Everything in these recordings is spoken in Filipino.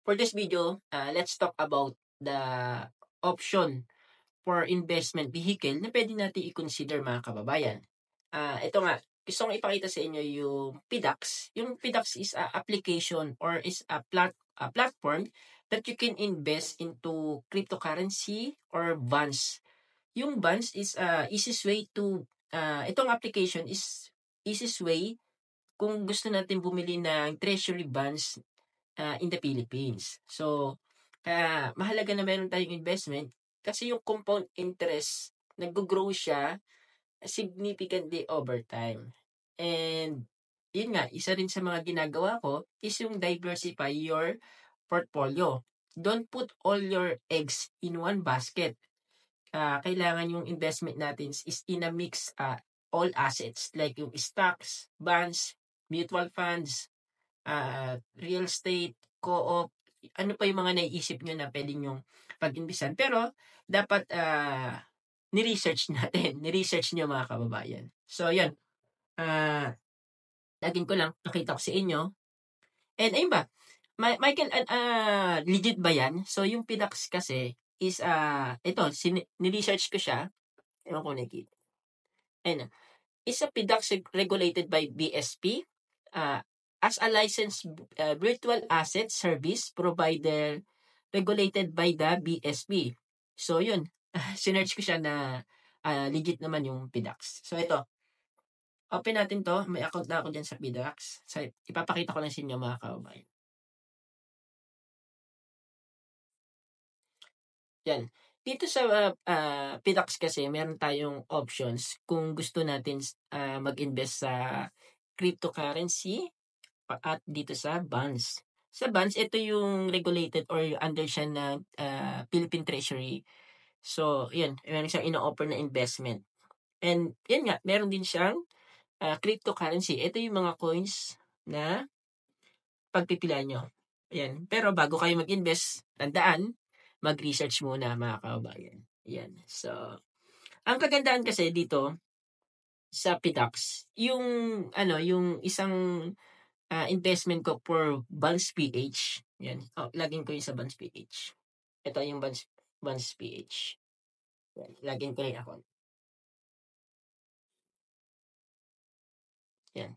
For this video, let's talk about the option for investment vehicle na pwede natin i-consider mga kababayan. Ito nga, gusto kong ipakita sa inyo yung PDAX. Yung PDAX is a application or is a platform that you can invest into cryptocurrency or bonds. Yung bonds is easiest way to, itong application is easiest way kung gusto natin bumili ng treasury bonds in the Philippines. So, kaya mahalaga na meron tayong investment kasi yung compound interest, nag-grow siya significantly over time. And yun nga, isa rin sa mga ginagawa ko is yung diversify your portfolio. Don't put all your eggs in one basket. Kailangan yung investment natin is in a mix, all assets like yung stocks, bonds, mutual funds, real estate, co-op, ano pa yung mga naiisip nyo na pwede nyong pag-imbisan. Pero, dapat ni-research natin. Ni-research nyo mga kababayan. So, yan. Laging ko lang, pakita ko sa inyo. And ayun ba, Michael, legit ba yan? So, yung PDAX kasi is, ito, ni-research ko siya. Ewan ko nakita. Ayun, is a PDAX regulated by BSP. As a licensed virtual asset service provider regulated by the BSP. So, yun. Sinearch ko siya na legit naman yung PDAX. So, ito. Open natin to. May account na ako dyan sa PDAX. So, ipapakita ko lang sa inyo mga kababayan. Yan. Dito sa PDAX kasi, meron tayong options kung gusto natin mag-invest sa cryptocurrency at dito sa bonds. Sa bonds, ito yung regulated or under siya ng Philippine Treasury. So, yan. Meron siyang ino-offer na investment. And yan nga, meron din siyang cryptocurrency. Ito yung mga coins na pagpipilian nyo. Yan. Pero bago kayo mag-invest, tandaan, mag-research muna mga kababayan. Yan. So, ang kagandahan kasi dito sa PDAX, yung isang investment ko for Bonds PH. Yan. Lagin ko yung sa Bonds PH. Ito yung Bonds PH. Yan. Lagin ko yung account. Yan.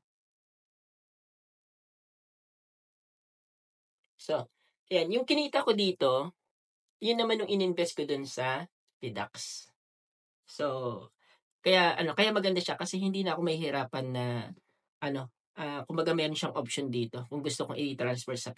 So, yan. Yung kinita ko dito, yun naman yung ininvest ko dun sa PDAX. So, kaya maganda siya kasi hindi na ako mahihirapan na kumbaga meron siyang option dito kung gusto kong i-transfer sa